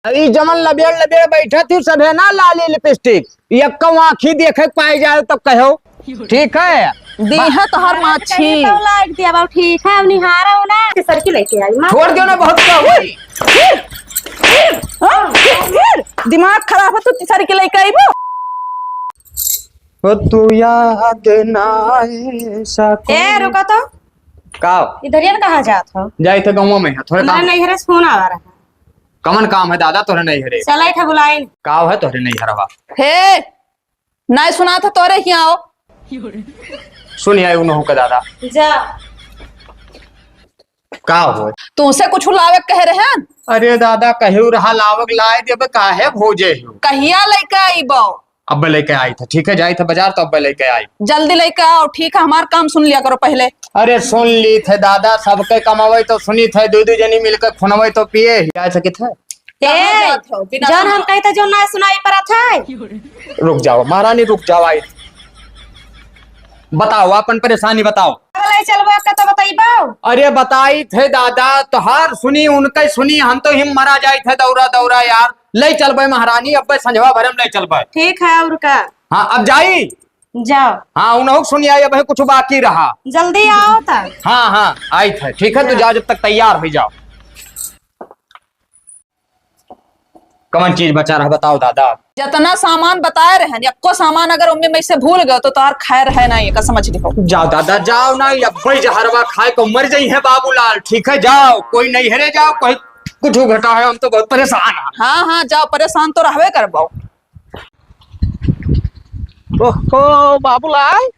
ई जमन लबेड़ लबेड़ बैठा थी सब है ना लाली लिपस्टिक यक्का आँखी देखे पाए जाए तो कहो ठीक है दीहा तोहर माछी तो लाइक दिया बाबू ठीक है अब निहारा हो ना सर की लेके आई छोड़ दो ना बहुत का हुई दिमाग खराब है तू सर के लेके आईबो वो तू याद ना ऐसा ए रुका तो का इधर ये कहाँ जात हो जाए थे गाँव में थोड़े हमारा काम नैहरे से फोन आ रहा है कमन काम है दादा तोरे नहीं हरे चला था बुलाए काव है तोरे नहीं हरवा हे नहीं सुना था तोरे ही आओ सुन आए उन्हों का दादा जा का हो तुमसे कुछ लावे कह रहे हैं अरे दादा कहू रहा लावक लाए देब काहे भोजे हो कहिया लेके आईबो अब लेके आई था ठीक है जाई था बाजार तो अब लेके आई जल्दी लेके आओ ठीक है हमारा काम सुन लिया करो पहले अरे सुन ली थे दादा सबके कमावे तो सुनी थे दो जनी मिलकर खुनवे तो पिए जा सके थे ए जन हम कहते जो ना सुनाई पड़ा था रुक जाओ महारानी रुक जाओ आई बताओ अपन परेशानी बताओ अगले चलबो का तो बताइबो अरे बताई थे दादा तो हर सुनी उनके सुनी हम तो हिम मरा जाई थे दौरा दौरा यार ले चलबे महारानी अब संजवा भरम ले चलबे ठीक है और का हाँ अब जाई जाओ हाँ उन्हों सुनी आई अब कुछ बाकी रहा जल्दी आओ तब हाँ हाँ आई थे ठीक है तो जाओ जब तक तैयार हो जाओ कौन चीज बचा रहा बताओ दादा जितना सामान बताए रहे यक्को सामान अगर उम्मीद में से भूल गए तो तार खैर है नहीं का समझ लिखो जाओ दादा जाओ ना अब जहरवा खाए को मर जाई है बाबूलाल ठीक है जाओ कोई नहीं हरे जाओ कोई कुछ घटा है हम तो बहुत परेशान है हाँ हाँ जाओ परेशान तो रहवे करबो ओहो बाबूलाल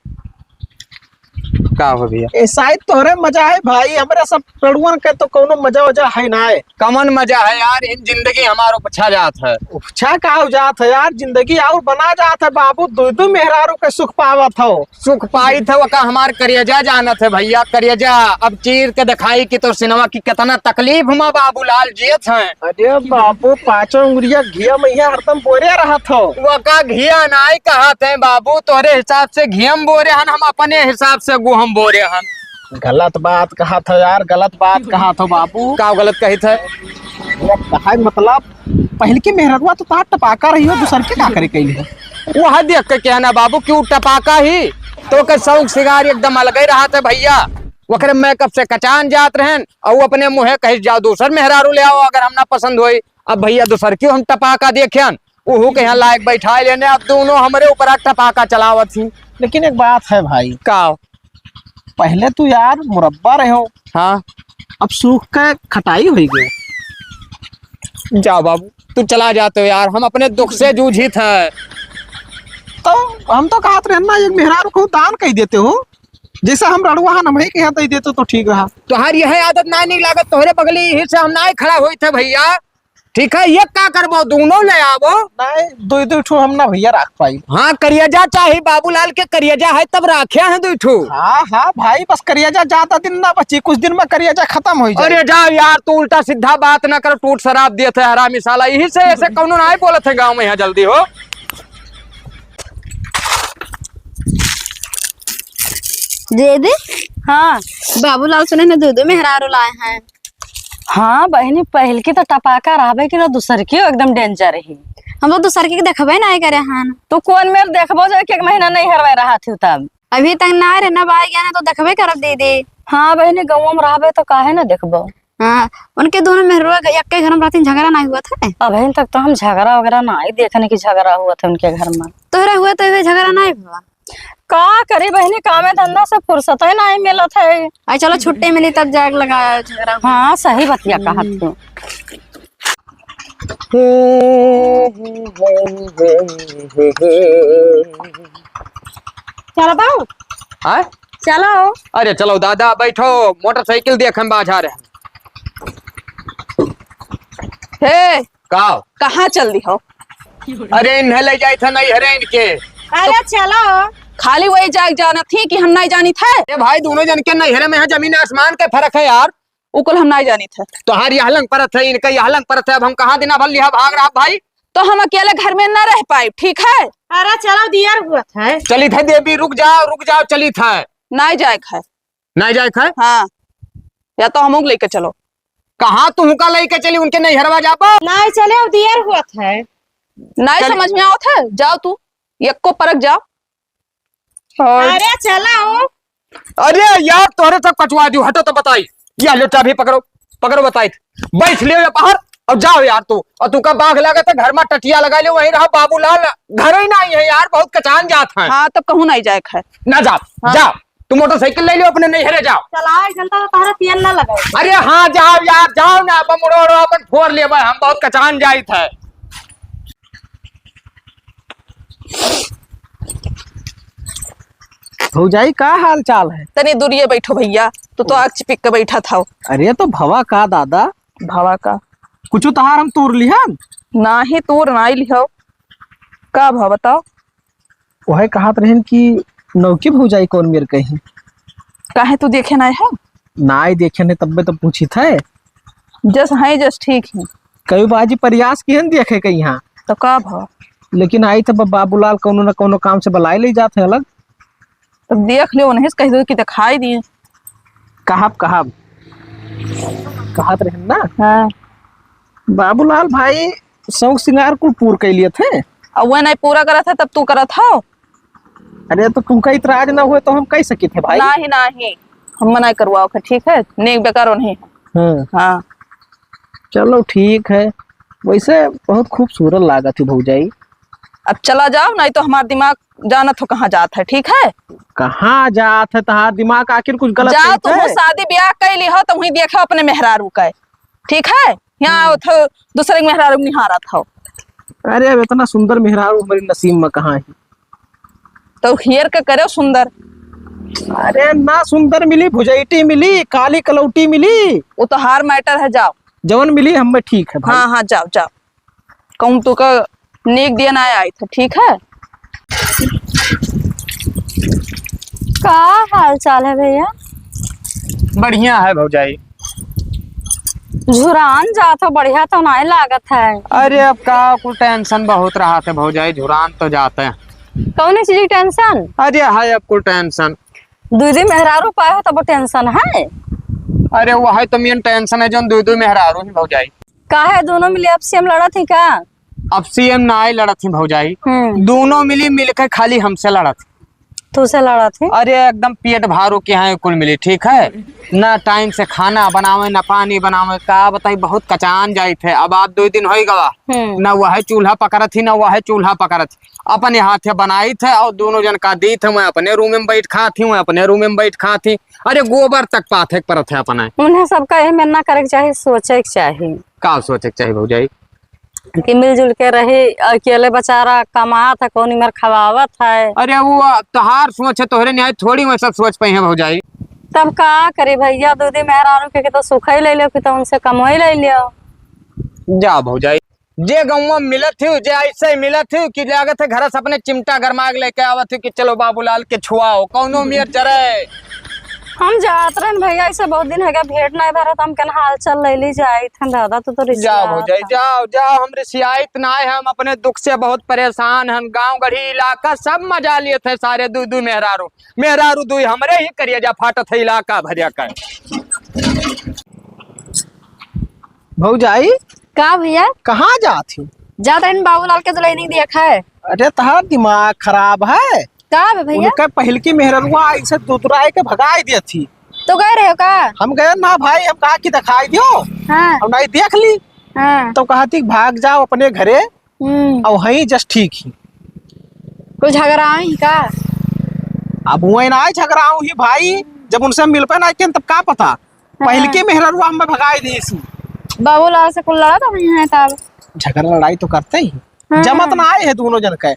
का हो भैया ए शायद तोहरे मजा है भाई हमारे सब पेड़ुअन के तो कोनो मजा वजा है ना है कमन मजा है यार इन जिंदगी हमारो पछा जात है अच्छा का हो जात है यार जिंदगी और बना जात है बाबू दो मेहरारू के सुख पावत हो सुख पाई थे वका हमार करियजा जानत है भैया करियजा अब चीर के दिखाई कि तो सिनेमा की कितना तकलीफ में बाबूलाल जियत है अरे बाबू पांचों उंगलियां घिया मैया हरदम बोरे रहत हो वका घिया नाई कहत है बाबू तोरे हिसाब से घियम बोरे हन हम अपने हिसाब से गुहम बोरे हन गलत बात कहा था यार गलत बात कहा था बाबू का गलत कही थे कहा मतलब पहले की मेहरवा तो तार टपाका रही हो दूसर के का करे कैली हो वह देख के कहना बाबू क्यों टपाका ही तो के शौक सिगार एकदम अलग ही रहा था भैया वखरे मेकअप से कचान जात रहन और अपने मुँहे कही जाओ दूसर मेहरारू ले आओ अगर हम ना पसंद होई अब भैया दूसर क्यों हम टपाका देखेन उहू के यहाँ लायक बैठाए लेने अब दोनों हमारे ऊपर टपाका चलावत थी लेकिन एक बात है भाई का पहले तो यार मुरब्बा रहे हो हाँ अब सूख के खटाई हो गई जाओ बाबू तू चला जाते हो यार हम अपने दुख से जूझित है तो हम तो कहत रहे ना एक मेहरारू को दान कह देते हो जैसा हम रड़ुआ हम ही के यहाँ दे देते तो ठीक रहा तुहार यह आदत ना नहीं लागत तोहरे बगली ही से हम ना खड़ा हुई थे भैया ठीक है ये क्या करबो दोनों ले आवो नहीं दो दो ठो हम ना भैया रख पाई हाँ करियजा चाहे बाबूलाल के करियजा है तब राखे हैं दो ठो हाँ हाँ भाई बस करियजा ज्यादा दिन ना बची कुछ दिन में करियजा खत्म हो जाए अरे जा यार तू उल्टा सीधा बात ना कर टूट शराब दिए थे हरा मिसाला यही से ऐसे कौन ना बोले थे गाँव में यहाँ जल्दी हो दीदी हाँ बाबूलाल सुने ने दूध मेहरारू लाए हैं हाँ बहनी पहल की तो टपाका रहबे की दूसर की एकदम डेंजर ही हम लोग दूसर के देखबे ना करे हैं तो कौन मेल देखबो जो एक महीना नहीं हरवे रहा थी तब अभी तक ना रे ना बाई गया ना तो देखबे करब दीदी हाँ बहनी गाँव में रहबे तो काहे ना देखबो हाँ उनके दोनों मेहरुआ एक के घर में रात झगड़ा नहीं हुआ था अभी तक तो हम झगड़ा वगैरह नहीं देखने की झगड़ा हुआ था उनके घर में तोहरा हुआ तो झगड़ा नहीं हुआ का करी बहनी कामे धंधा से फुर्सत ही नहीं मिलत है आई चलो छुट्टी मिली तब जाग लगाया झगड़ा हाँ सही बतिया कहा तू चलो बाबू हाँ चलो अरे चलो दादा बैठो मोटरसाइकिल देख हम बाजार है हे का कहाँ चल दी हो अरे इन्हें ले जाए थे नहीं हरे इनके अरे चलो खाली वही जाग जाना थी कि हम नहीं जानी थे ए भाई दोनों जन के नहरे में है जमीन आसमान का फर्क है यार उकुल हम नहीं जानी थे तुम्हारी यहलंग परत है इनका यहलंग परत है अब हम कहाँ दिन भर लिया भाग रहा भाई तो हम अकेले घर में न रह पाए ठीक है अरे चलो दियर हुआ था चली थे देवी रुक जाओ चली था नहीं जाए है नहीं जाए है हाँ या तो हम लेके चलो कहाँ तू का लेके चली उनके नहीं हरवा जापा। नहीं चले अब देर हुआ है। नहीं चल- समझ में आवत है, जाओ तू को परख जाओ। और अरे चला हो। अरे यार तोहरे सब कचवा दू, हटो तो बताई। या लो चाबी पकड़ो, पकड़ो बताई। बैठ लियो या बाहर और जाओ यार तू। और तू का बाघ लगा था घर में टटिया लगा लियो, वहीं रहा बाबूलाल घर ही नहीं है यार, बहुत कचान जात है। हाँ तब कहूँ नहीं जाए है। ना जाओ, हाँ। जाओ तू मोटरसाइकिल ले लियो अपने नैहरे जाओ। चला चलता तो तारा तेल ना लगाए। अरे हाँ जाओ यार, जाओ ना अपन मुड़ो अपन फोड़ ले, हम बहुत कचान जाइत है। भौजाई का हाल चाल है? तनी दूरिये बैठो भैया, तू तो आग चिपिक के बैठा था। अरे तो भवा का दादा, भावा का कुछ तहार हम तोड़ लिहन। ना ही तोर ना लिहो का भाव बताओ। वह कहत रहन कि नौकी भौजाई कौन मेर कहीं काहे तू देखे ना है? नाई देखे ने तब्बे तो पूछी थे। जस है जस ठीक है। कई बाजी प्रयास किहन देखे के यहाँ, तो का भाव? लेकिन आई थे बाबूलाल कोनो न कोनो काम से बुलाए ले जाते अलग। तो देख लियो नहीं कह दो कि दिखाई दिए। कहब कहत रहन ना हाँ बाबूलाल भाई शौक श्रृंगार को पूर कर लिए थे। अब वह नहीं पूरा करा था तब तू करा था। अरे तो तुमका इतराज ना हुए तो हम कह सके थे भाई। नहीं हम मना करवाओ का, ठीक है? नेक बेकार नहीं। हाँ हाँ चलो ठीक है। वैसे बहुत खूबसूरत लागत थी भौजाई। अब चला जाओ, नहीं तो हमारा दिमाग जाना तो कहाँ जाता है। ठीक है कहाँ जात है तहार दिमाग, आखिर कुछ गलत जाओ, कहत तुम है? शादी ब्याह कैली हो तो वहीं देखो अपने मेहरारू का। ठीक है, यहाँ तो दूसरे के मेहरारू निहारा था। अरे अब इतना सुंदर मेहरारू हमारी नसीब में कहाँ है? तो हेर के करे सुंदर। अरे ना सुंदर मिली, भुजैटी मिली, काली कलौटी मिली, वो तो हार मैटर है। जाओ जवन मिली हमें ठीक है भाई। हाँ हाँ जाओ जाओ, कहूँ तो का नेक दिन आई था। ठीक है का हाल चाल है भैया? बढ़िया है भौजाई। झुरान जाता बढ़िया तो नहीं लागत है। अरे अब का कुछ टेंशन बहुत रहा था भौजाई, झुरान तो जाते हैं। कौन चीज की टेंशन? अरे है अब कुछ टेंशन। दूधी मेहरारू पाए हो तब टेंशन है। अरे वह तो मेन टेंशन है जो दो मेहरारू ही भौजाई। काहे दोनों मिले अब सीएम लड़ा थी का? अब सीएम ना आई लड़त थी भौजाई, दोनों मिली मिलकर खाली हमसे लड़त। तू से लड़ा थी? अरे एकदम पेट भारू के यहाँ कुल मिली। ठीक है ना, टाइम से खाना बनावे ना पानी बनावे, का बताई बहुत कचान जाई थे। अब आप 2 दिन हो गवा ना वह चूल्हा पकड़त थी ना वह चूल्हा पकड़त थी, अपने हाथे बनाई थे और दोनों जन का दी थे। मैं अपने रूम में बैठ खा थी, मैं अपने रूम में बैठ खा थी। अरे गोबर तक पाथे पर थे अपने। उन्हें सबका यही मानना करे के चाहिए, सोचे के चाहिए का सोचे के चाहिए भौजाई कि मिलजुल के रहे। अकेले बेचारा कमात है, कौन इमर खवावत है। अरे वो तहार सोच है, तोहरे न्याय थोड़ी मैं सब सोच पाई है भौजाई। तब का करे भैया, दूधी मेहरारू के तो सुख ही ले लियो कि तो उनसे कम ही ले लियो। जा भौजाई, जे गाँव में मिलत थी जे ऐसे मिलत थी कि लागत है घर से अपने चिमटा गरमाग लेके आवत थी कि चलो बाबूलाल के छुआओ कौनो मेर चरे। हम जात रहे भैया, ऐसे बहुत दिन है भेंट नहीं भरा, हम कल हाल चल ले ली जाए थे दादा। तो जाओ भौजाई जाओ जाओ, हम रिसियात ना है, हम अपने दुख से बहुत परेशान हैं। गांव गढ़ी इलाका सब मजा लिए थे सारे दू मेहरारू दू हमरे ही करिए जा फाटत है इलाका भरिया कर। भौजाई का भैया कहाँ जात थी? जात रहे बाबूलाल के दुल्हन नहीं देखा है। अरे तहार दिमाग खराब है। का बे भैया? उनका पहल की मेहररुआ ऐसे दुतराए के भगाई दी थी। तो गए रहे हो का? हम गए ना भाई, हम कहा कि दिखाई दियो। हाँ हम नहीं देख ली हाँ। तो कहा थी भाग जाओ अपने घरे और वहीं जस्ट ठीक ही। कुछ झगड़ा ही का? अब वही ना झगड़ाऊ ही भाई, जब उनसे मिल पे ना तब का पता। पहल की मेहररुआ हमें भगाई दी इसी। बाबूलाल से कुल लड़ा था भैया तब? झगड़ा लड़ाई तो करते ही, जमत ना आए है दोनों जन के।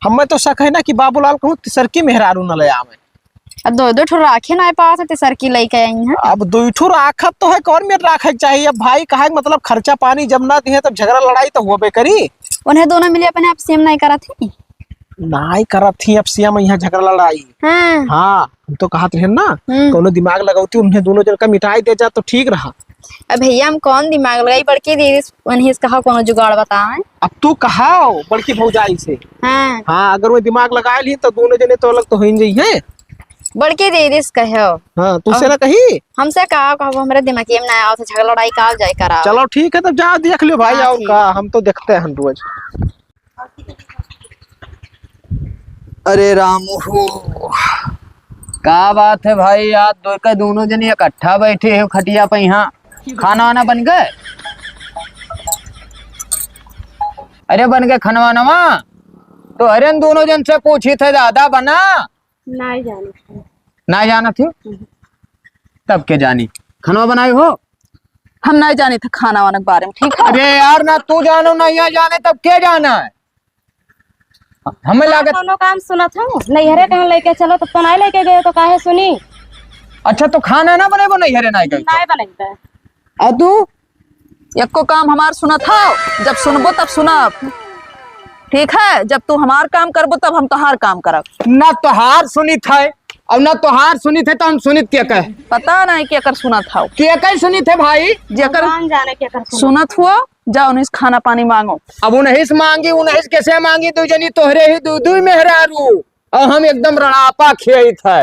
हमें तो शक है ना कि बाबूलाल कहूँ तिसर की मेहरारू न ले आवे। अब दो ठो राखे ना पास तिसर की लेके आई हैं। अब 2 ठो राखत तो है, कौन में राखे चाहिए। अब भाई कहा मतलब खर्चा पानी जब ना दिए तब झगड़ा लड़ाई तो होबे करी। उन्हें दोनों मिले अपने आप सेम नहीं करा थी। नहीं करत थी अब सिया में यहाँ झगड़ा लड़ाई। हाँ हाँ हम तो कहते रहे ना कोनो दिमाग लगाती उन्हें दोनों जन का मिटाई दे जा तो ठीक रहा। अब भैया हम कौन दिमाग लगाई, बड़की दीदी उन्हें कहा कोनो जुगाड़ बताए। अब तू कहाओ बड़की भौजाई से। हाँ हाँ अगर वो दिमाग लगा ली तो दोनों जने तो अलग तो हो ही है। बड़की दीदी से कहो। हाँ तुझसे ना कही। हमसे कहा कहो हमारे दिमाग में ना आओ तो झगड़ा लड़ाई का जाए करा। चलो ठीक है, तब जा देख लियो भाई। हाँ, और ठीक का हम तो देखते हैं रोज। अरे रामू का बात है भाई, आज दो का दोनों जने इकट्ठा बैठे हो खटिया पे, यहाँ खाना वाना बन गए? अरे बन गए खाना वाना? तो अरे दोनों जन से पूछी थे दादा बना? नहीं जाने ना जाना थी तब के जानी खाना बनाए हो? हम नहीं जाने थे खाना वाना के बारे में, ठीक है? अरे यार ना तू जानो ना यहाँ जाने तब क्या जाना है? हमें लागत दोनों काम सुना था नैहरे कहीं लेके चलो तो नहीं लेके गए तो काहे सुनी। अच्छा तो खाना ना बने वो नहीं हरे नहीं गए नहीं बनेगा। और तू एको काम हमार सुना था, जब सुनबो तब सुनब, ठीक है? जब तू हमार काम करबो तब हम तोहार काम करब। ना तोहार सुनी थे और ना तोहार सुनी थे तो हम सुनित क्या कहे? पता नहीं कि अकर सुना था क्या कहे सुनी थे भाई? जेकर कौन जाने क्या कर सुनत हुआ जाओ उन्हें खाना पानी मांगो। अब उन्हें मांगी उन्हें कैसे मांगी? दो जनी तोहरे ही दू मेहरारू और हम एकदम रड़ापा खेई थे।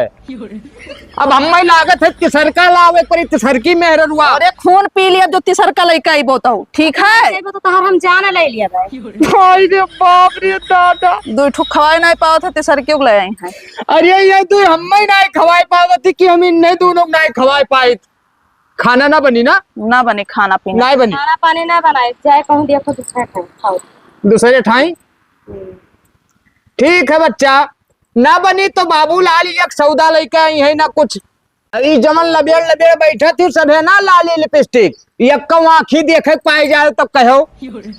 अब हमें लागत है तिसरका लावे पर तिसरकी मेहरुआ। अरे खून पी लिया जो तीसर का लड़का ही बताओ, ठीक है? तो तोहर हम जाने ले लिया भाई। भाई रे बाप रे दादा, दो ठुक खवाए नहीं पाओ थे तीसर क्यों ले आई हैं? अरे ये तू हमें नहीं खवाए पावती कि हम इन दोनों नहीं खवाए पाए। खाना ना बनी ना बने खाना पीना नहीं बनी, खाना पानी ना बनाए चाहे कहूँ देखो दूसरा खाओ दूसरे ठाई ठीक है बच्चा। ना बनी तो बाबूलाल एक सौदा लेके आई है ना कुछ। अभी जमन लबेड़ बैठा थी सब है ना लाली लिपस्टिक, एक आँखी देखे पाए जाए तो कहो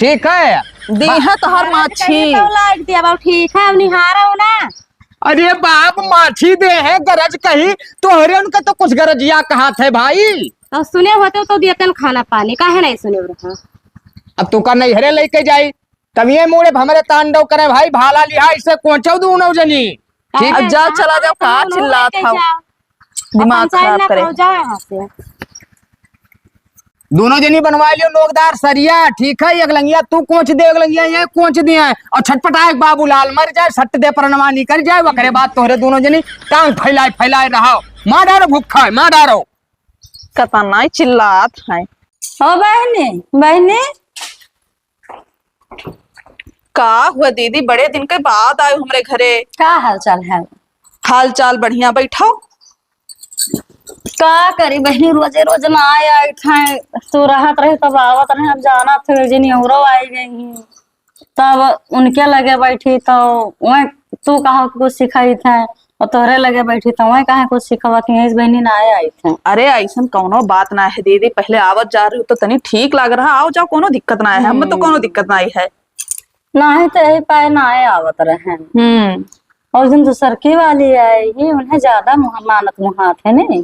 ठीक है? दी है तो हर माछी। लाइक दिया बाबू ठीक है अब निहारा हो ना। अरे बाप माछी दे है गरज कही तो हरे उनका तो कुछ गरजिया कहा थे भाई। तो सुने होते तो देते खाना पानी काहे नहीं सुने रहा। अब तू का नहीं हरे लेके जाई तब ये मोड़े हमारे तांडव करे भाई। भाला लिहा इसे कोचो दोनों जनी ठीक अब जा चला जाओ, कहा चिल्ला था दिमाग खराब करे। जाओ यहाँ से दोनों जनी बनवा लियो नोकदार सरिया, ठीक है? एक लंगिया तू कोच दे, एक लंगिया ये कोच दिया है और छटपटाए बाबूलाल मर जाए सट दे परनवा निकल जाए वकरे बाद तोहरे दोनों जनी टांग फैलाए रहो। मार डारो भूखा है मार डारो। कता नहीं चिल्लात है। ओ बहने का हुआ दीदी, बड़े दिन के बाद आए हमरे घरे। का हाल चाल है? हाल चाल बढ़िया, बैठो। का करी बहनी रोजे रोज ना आए तू रहत रहे तब आवत रहे। अब जाना थे जनी औरो आई गई तब उनके लगे बैठी तो वह तू कहा कुछ सिखाई थे और तोहरे लगे बैठी तो वह कहा कुछ सिखावत इस बहनी ना आई थे। अरे ऐसा कोनो बात ना है दीदी, पहले आवत जा रही हो तो तनी ठीक लग रहा, आओ जाओ कोनो दिक्कत ना है। हमें तो कोनो दिक्कत ना आई है। ना है तो यही पाए ना आए आवत रहे। और जिन दूसरकी वाली आई उन्हें ज्यादा मानत मुहात है नहीं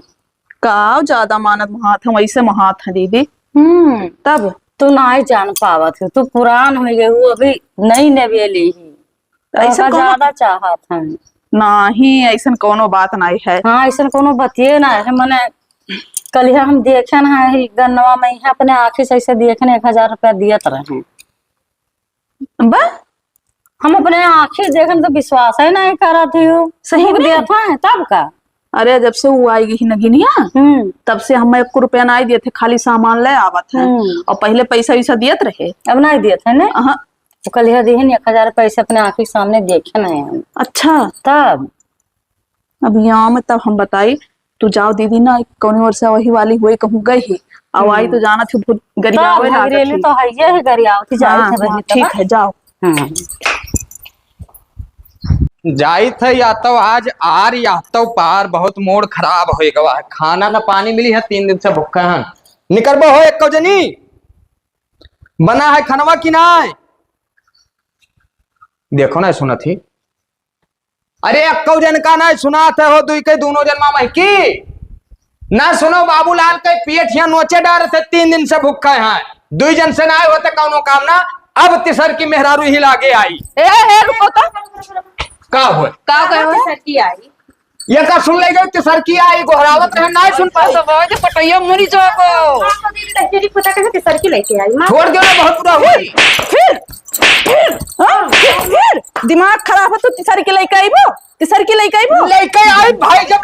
का ज्यादा मानत महात है, वैसे महात है दीदी। तब तू ना ही जान पावत है, तू पुरान हो गई वो अभी नई नवेली ही ऐसा ज्यादा चाहत है। नहीं ऐसा कोनो बात नहीं है। हाँ ऐसा कोनो बतिये ना है। मैंने कल हम देखे ना गन्नवा में अपने आँखी से ऐसे देखने 1000 रुपया दियत रहे। हम अपने आँखी देखने तो विश्वास ही नहीं करा थी। सही में दिया था तब का। अरे जब से वो आई गई नगिनिया तब से हम 1 रुपया नहीं दिए थे, खाली सामान ले आवत है। और पहले पैसा वैसा दियत रहे, अब नहीं दिए थे ना। तो कल दी 1000 पैसे अपने आँखी सामने देखे नहीं। अच्छा तब अब यहाँ में तब हम बताई तू जाओ दीदी ना कौन और से वही वाली हुई कहूँ गई ही अब आई तो जाना थी बहुत गरियावे लागत तो है ये गरियावती जाए थे बहनी। ठीक है जाओ। जाई थे या तो आज आर या तो पार बहुत मूड खराब हो गवा है। खाना ना पानी मिली है 3 दिन से भूखे हैं। निकलबो हो एक जनी बना है खनवा की ना देखो ना सुना थी। अरे एक जन का ना सुना थे हो दुई के दोनों जन्मा में की ना सुनो बाबूलाल के पेट यहाँ नोचे डार थे 3 दिन से भूखे हैं। 2 जन से ना होते कौनो काम ना। अब तीसर की मेहरारू ही लागे आई। रुको तो का हुए का सरकी आई ये का सुन ले गए तीसर की आई गोहरावत रहे ना सुन पाए तो पटैया मुरी जो को सरकी लेके आई छोड़ दो ना बहुत बुरा हुई। फिर दिमाग खराब है तो तीसर की लेके आईबो, तीसर की लेके आईबो लेके आई भाई जब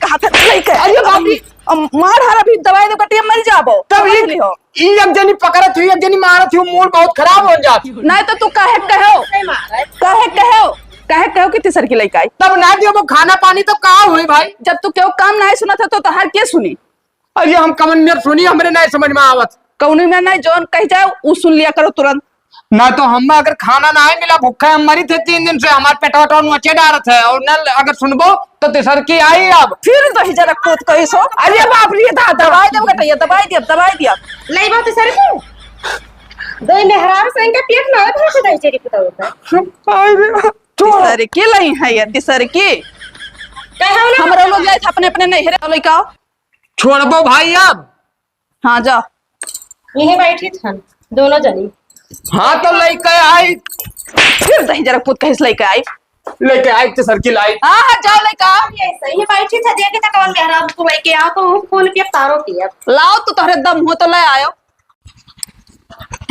कहा था लेके अरे बाप रे, मार हर अभी दवाई दे कटिया मर जाबो तब एक जनी पकड़त हुई एक जनी मारत हुई, मूड बहुत खराब हो जात। नहीं तो तू कहे कि तीसर की लेके आई। तब ना दियो वो खाना पानी तो कहाँ हुई भाई। जब तू क्यों काम नहीं सुना था तो हर के सुनी। अरे हम कमन में सुनी, हमरे नहीं समझ में आवत। कौनी में नहीं जोन कह जाए वो सुन लिया करो तुरंत। ना तो हम अगर खाना ना है मिला, भूखा हम मरी थे 3 दिन से, हमारे पेट वटा नचे डारत है, और न अगर सुनबो तो तीसर की आई। अब फिर तो हिजरा कूद कही सो। अरे बाप रे, दवाई दे कटिया, दवाई दिया नहीं बात सर को दो मेहरारू से इनका पेट ना भर से दई चेरी पुता होता तीसर की लई है ये तीसर की। हमरा लोग जाए थे अपने अपने नहीं हेरे लइका। छोड़बो भाई अब। हाँ जा यही बैठी थन दोनों जनी। हाँ तो लेके आई, फिर दही जरा कूद कहिस लेके आई। लेके आई तीसर की लाई। हाँ हाँ जाओ लइका। ऐसे ही बैठी था देखे था कौन मेहरारू को लेके आओ तो फोन पे तारो पिया लाओ तो तोहरे दम हो तो ले आयो।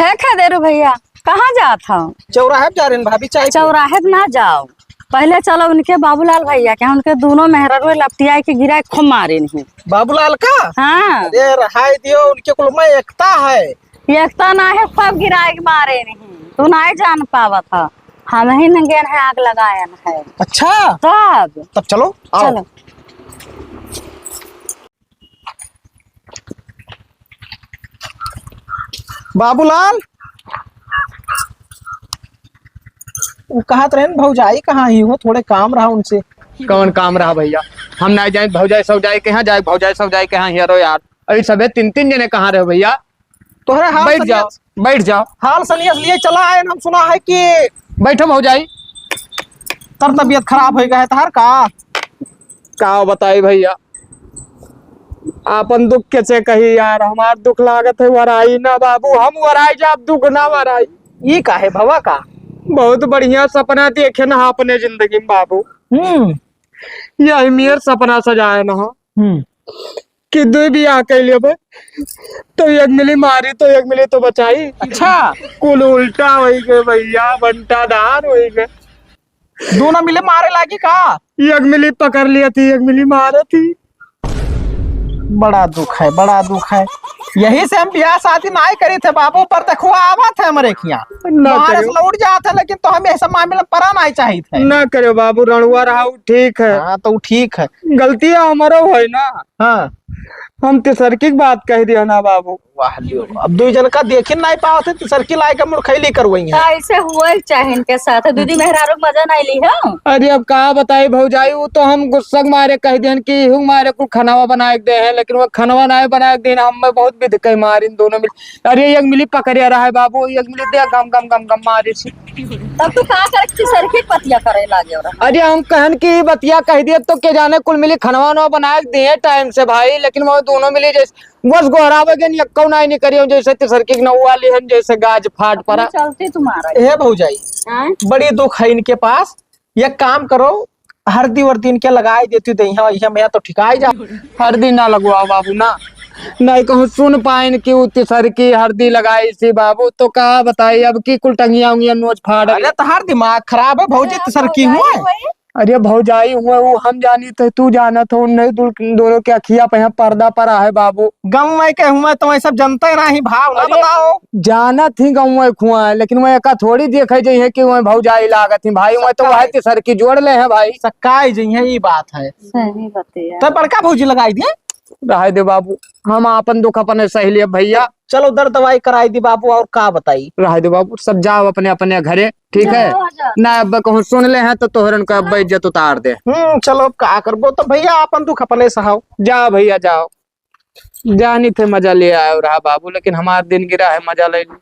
है खदेरू भैया, कहाँ जात हो? चौराहे पे जा रहे हैं भाभी, चाय पिए। चौराहे पे ना जाओ, पहले चलो उनके बाबूलाल भैया के, उनके दोनों मेहरारू लपटिया के गिरा खूब मारे नहीं। बाबूलाल का हाँ अरे रहाई दियो, उनके कुल में एकता है। एकता ना है, खूब गिरा के मारे नहीं, तू नहीं जान पावा था। हम ही नंगेन है आग लगाया है। अच्छा तब तब चलो आओ। चलो बाबूलाल वो कहा तो रहन भौजाई कहाँ ही हो, थोड़े काम रहा उनसे। कौन काम रहा भैया, हम ना जाए भौजाई सौजाई के यहाँ जाए, भौजाई सौजाई के यहाँ हेरो यार। अरे सबे 3-3 जने कहाँ रहे भैया। तोहरे हाल बैठ जाओ बैठ जाओ। हाल सनियस लिए चला आए, हम सुना है कि बैठो भौजाई। तर तबियत खराब हो गया है तहर का बताई भैया, आपन दुख कैसे कही यार, हमार दुख लागत है वराई ना बाबू, हम वराई जा दुख ना वराई। ये का है भवा का? बहुत बढ़िया सपना देखे ना अपने जिंदगी में बाबू। यही मेर सपना सजाए ना कि दो भी आके लिए तो एक मिली मारी तो एक मिली तो बचाई। अच्छा कुल उल्टा हो गए भैया, बंटा दार हो गए। दोनों मिले मारे लागी का? एक मिली पकड़ लिया थी, एक मिली मारा थी। बड़ा दुख है, बड़ा दुख है। यही से हम ब्याह शादी नहीं करे थे बाबू, पर देखो आवा थे हमारे खिया लौट जाते, लेकिन तो हमें ऐसा मामले में परा नहीं चाहिए थे। ना करो बाबू, रणुआ रहा ठीक है। हाँ तो ठीक है, गलती हमारा है ना। हाँ हम तीसर की बात कह दिया ना बाबू। वाह लियो, अब 2 जन का देखे नहीं पाओ थे, तीसर की लाई का मुड़खैली करवाई है। ऐसे हुआ चाहे इनके साथ दीदी मेहरारू मजा नहीं ली है। अरे अब कहा बताई भौजाई, वो तो हम गुस्सा मारे कह दियन कि हमारे को खनवा बना दे हैं, लेकिन वो खनवा नहीं बना दे, हम बहुत विध कही मारी दोनों मिल। अरे एक मिली पकड़िया रहा है बाबू, एक मिली दे गम गम गम गम मारे से। तब तू कहा कर तीसर की पतिया करे लागे। अरे हम कहन की बतिया कह दिए तो के जाने कुल मिली खनवा नवा बना दिए टाइम से भाई, लेकिन वो दोनों मिली जैसे बस गोहरावे के नियक्कौ नहीं करियो, जैसे तीसर की नौवा लिहन जैसे गाज फाट पड़ा। चलती तुम्हारा ए भौजाई बड़ी दुख है इनके पास। ये काम करो, हल्दी वर्दी इनके लगाई देती तो यहाँ मैं तो ठिकाई जा। हल्दी ना लगवाओ बाबू ना, नहीं कहूँ सुन पाइन की तीसर की हल्दी लगाई सी बाबू, तो कहा बताई अब की कुल टंगिया उंगिया नोच फाड़। अरे तहार दिमाग खराब है भौजी, तीसर की हुआ। अरे भौजाई हुआ वो हम जानी थे, तू जाना था, उन दोनों के अखिया पे पर्दा पड़ा है बाबू। गम में के हुआ तो सब जनता ही नहीं भाव ना बताओ। जाना थी गाँव खुआ, लेकिन वह का थोड़ी देखे जाइए कि वह भौजाई लागत थी भाई, वह तो वह तीसर की जोड़ ले है भाई। सकाई जी है ये बात है। सही बतिया तो बड़का भौजी लगाई दिए। रह दे बाबू, हम अपन दुख अपने सही लिए भैया। चलो दर्द दवाई कराई दी बाबू, और का बताई। रह दे बाबू, सब जाओ अपने अपने घरे, ठीक है ना। अब कहूँ सुन ले हैं तो तोहरन का अब इज्जत उतार दे। चलो का करबो तो भैया, अपन दुख अपने सहाओ। जाओ भैया जाओ, जानी थे मजा ले आयो रहा बाबू, लेकिन हमारा दिन गिरा है मजा ले ली।